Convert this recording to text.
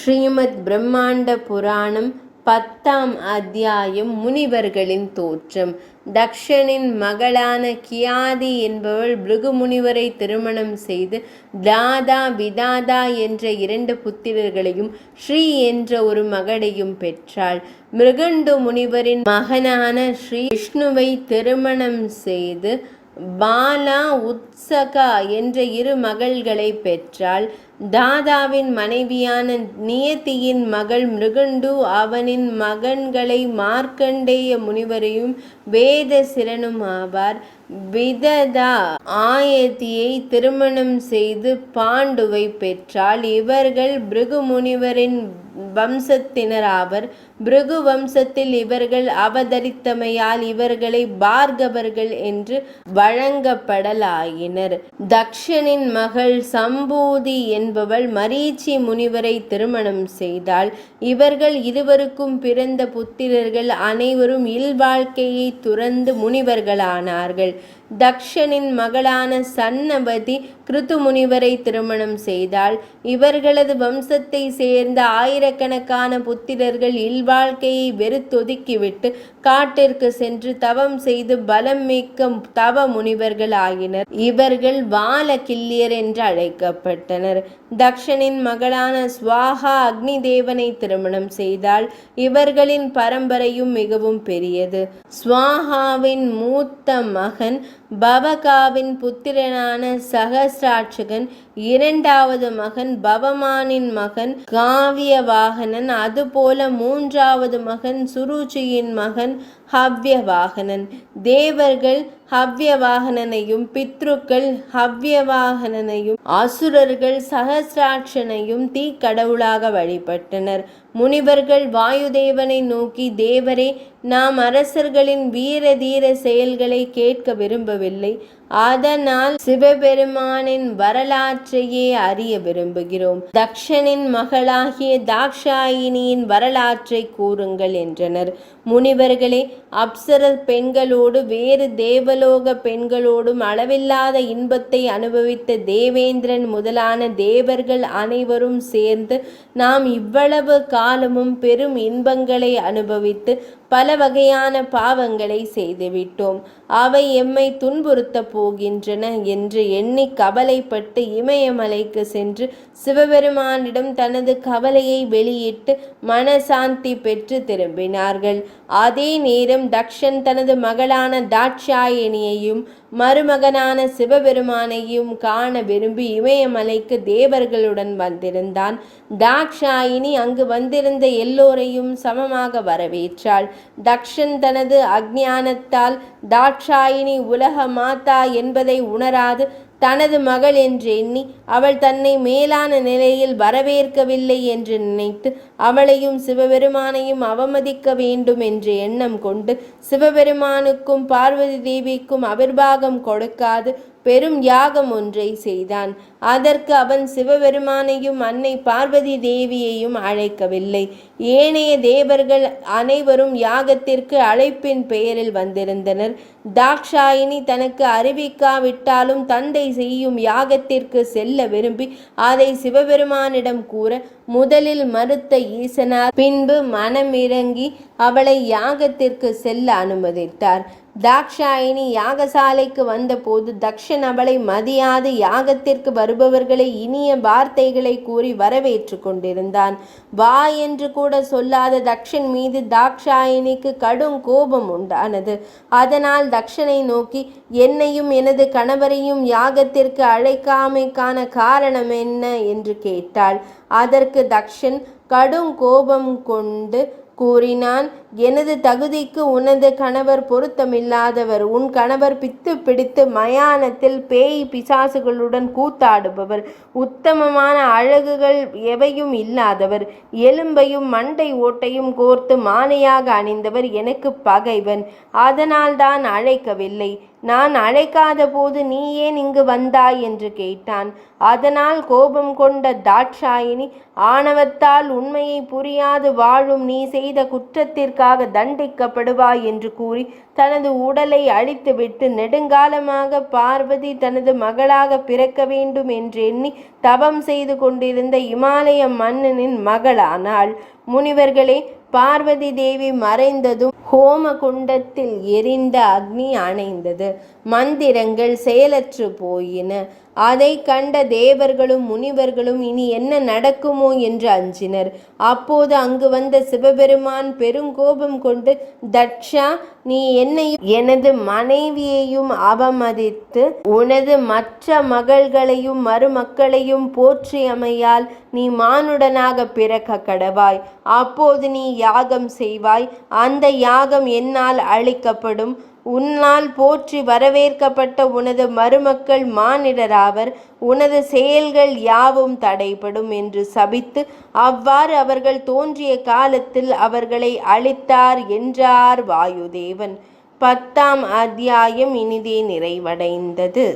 ஸ்ரீமத் பிரம்மாண்ட புராணம் 10ஆம் அத்தியாயம். முனிவர்களின் தோற்றம். தக்ஷனின் மகளான கியாதி என்பவள் பிருகு முனிவரை திருமணம் செய்து தாதா விதாதா என்ற 2 புத்திரர்களையும் ஸ்ரீ என்ற ஒரு மகளையும் பெற்றாள். மிருகண்டு முனிவரின் மகனான ஸ்ரீ விஷ்ணுவை திருமணம் செய்து பாலா உத்சகா என்ற 2 மகள்களை பெற்றாள். தாதாவின் மனைவியான நியதியின் மகள் மிருகண்டு அவனின் மகன்களை மார்க்கண்டேய முனிவரையும் வேதசிரனும் ஆவார். விததா ஆயதியை திருமணம் செய்து பாண்டுவை பெற்றாள். இவர்கள் பிருகு முனிவரின் வம்சத்தினர் ஆவர். பிருகு வம்சத்தில் இவர்கள் அவதரித்தமையால் இவர்களை பார்கவர்கள் என்று வழங்கப்படலாயினர். தக்ஷனின் மகள் சம்பூதி என்பவள் மரீச்சி முனிவரை திருமணம் செய்தாள். இவர்கள் இருவருக்கும் பிறந்த புத்திரர்கள் அனைவரும் இல்வாழ்க்கையை துறந்து முனிவர்களானார்கள். தக்ஷனின் மகளான சன்னவதி கிருத்து முனிவரை திருமணம் செய்தாள். இவர்களது வம்சத்தை சேர்ந்த ஆயிரக்கணக்கான புத்திரர்கள் இல்வாழ்க்கையை வெறுத்தொதுக்கிவிட்டு காட்டிற்கு சென்று தவம் செய்து பலம் மிக்க தவ முனிவர்கள் ஆகினர். இவர்கள் வாலகில்யர் என்று அழைக்கப்பட்டனர். தக்ஷனின் மகளான ஸ்வாஹா அக்னி தேவனை திருமணம் செய்தாள். இவர்களின் பரம்பரையும் மிகவும் பெரியது. ஸ்வாஹாவின் மூத்த மகன் பவகாவின் புத்திரனான சகசிராட்சகன், 2வது மகன் பவமானின் மகன் காவியவாகனன், அதுபோல 3வது மகன் சுருச்சியின் மகன் ஹவ்யவாகனன். தேவர்கள் ஹவ்யவாகனனையும் பித்ருக்கள் ஹவ்யவாகனனையும் அசுரர்கள் சகசிராட்சனையும் தீக்கடவுளாக வழிபட்டனர். முனிவர்கள் வாயுதேவனை நோக்கி, தேவரே, நாம் அரசர்களின் வீர தீர செயல்களை கேட்க விரும்பவில்லை. அதனால் சிவபெருமானின் வரலாற்றையே அறிய விரும்புகிறோம். தக்ஷனின் மகளாகிய தாக்ஷாயினியின் வரலாற்றை கூறுங்கள் என்றனர். முனிவர்களே, அப்சர பெண்களோடு வேறு தேவலோக பெண்களோடும் அளவில்லாத இன்பத்தை அனுபவித்த தேவேந்திரன் முதலான தேவர்கள் அனைவரும் சேர்ந்து நாம் இவ்வளவு காலமும் பெரும் இன்பங்களை அனுபவித்து பல வகையான பாவங்களை செய்துவிட்டோம். அவை எம்மை துன்புறுத்த போகின்றன என்று எண்ணி கவலைப்பட்டு இமயமலைக்கு சென்று சிவபெருமானிடம் தனது கவலையை வெளியிட்டு மனசாந்தி பெற்று திரும்பினார்கள். அதே நேரம் தக்ஷன் தனது மகளான தாட்சாயணியையும் மருமகனான சிவபெருமானையும் காண விரும்பி இமயமலைக்கு தேவர்களுடன் வந்திருந்தான். தாக்ஷாயினி அங்கு வந்திருந்த எல்லோரையும் சமமாக வரவேற்றாள். தக்ஷன் தனது அஞ்ஞானத்தால் தாட்சாயினி உலக மாதா என்பதை உணராது தனது மகள் என்று எண்ணி அவள் தன்னை மேலான நிலையில் வரவேற்கவில்லை என்று நினைத்து அவளையும் சிவபெருமானையும் அவமதிக்க வேண்டும் என்று எண்ணம் கொண்டு சிவபெருமானுக்கும் பார்வதி தேவிக்கும் அபிர்வாகம் கொடுக்காது பெரும் யாகம் ஒன்றை செய்தான். அதற்கு அவன் சிவபெருமானையும் அன்னை பார்வதி தேவியையும் அழைக்கவில்லை. ஏனைய தேவர்கள் அனைவரும் யாகத்திற்கு அழைப்பின் பெயரில் வந்திருந்தனர். தாக்ஷாயினி தனக்கு அறிவிக்காவிட்டாலும் தந்தை செய்யும் யாகத்திற்கு செல்ல விரும்பி அதை சிவபெருமானிடம் கூற முதலில் மறுத்த ஈசனார் பின்பு மனமிறங்கி அவளை யாகத்திற்கு செல்ல அனுமதித்தார். தாக்ஷாயினி யாகசாலைக்கு வந்தபோது தக்ஷன் அவளை மதியாது யாகத்திற்கு வருபவர்களை இனிய வார்த்தைகளை கூறி வரவேற்று கொண்டிருந்தான். வா என்று கூட சொல்லாத தக்ஷன் மீது தாக்ஷாயினிக்கு கடும் கோபம் உண்டானது. அதனால் தக்ஷனை நோக்கி, என்னையும் எனது கணவரையும் யாகத்திற்கு அழைக்காமைக்கான காரணம் என்ன என்று கேட்டாள். அதற்கு தக்ஷன் கடும் கோபம் கொண்டு கூறினான், எனது தகுதிக்கு உனது கணவர் பொருத்தமில்லாதவர். உன் கணவர் பித்து பிடித்து மயானத்தில் பேய் பிசாசுகளுடன் கூத்தாடுபவர். உத்தமமான அழகுகள் எவையும் இல்லாதவர். எலும்பையும் மண்டை ஓட்டையும் கோர்த்து மாலையாக அணிந்தவர். எனக்கு பகைவன். அதனால் தான் அழைக்கவில்லை. நான் அழைக்காத போது நீ ஏன் இங்கு வந்தாய் என்று கேட்டான். அதனால் கோபம் கொண்ட தாட்சாயினி, ஆணவத்தால் உண்மையை புரியாது வாழும் நீ செய்த குற்றத்திற்கு பாவத்திற்காக தண்டிக்கப்படுவாய் என்று கூறி தனது உடலை அழித்துவிட்டு நெடுங்காலமாக பார்வதி தனது மகளாக பிறக்க வேண்டும் என்று எண்ணி தவம் செய்து கொண்டிருந்த இமாலய மன்னனின் மகளானாள். முனிவர்களே, பார்வதி தேவி மறைந்ததும் ஹோம குண்டத்தில் எரிந்த அக்னி அணைந்தது. மந்திரங்கள் செயலற்று போயின. அதை கண்ட தேவர்களும் முனிவர்களும் இனி என்ன நடக்குமோ என்று அஞ்சினர். அப்போது அங்கு வந்த சிவபெருமான் பெருங்கோபம் கொண்டு, தட்சா, நீ என்னையும் எனது மனைவியையும் அவமதித்து உனது மற்ற மகள்களையும் மருமக்களையும் போற்றியமையால் நீ மானுடனாக பிறக்க கடவாய். அப்போது நீ யாகம் செய்வாய். அந்த யாகம் என்னால் அழிக்கப்படும். உன்னால் போற்றி வரவேற்கப்பட்ட உனது மருமக்கள் மானிடராவர். உனது செயல்கள் யாவும் தடைபடும் என்று சபித்து அவ்வாறு அவர்கள் தோன்றிய காலத்தில் அவர்களை அழித்தார் என்றார் வாயுதேவன். 10ஆம் அத்தியாயம் இனிதே நிறைவடைந்தது.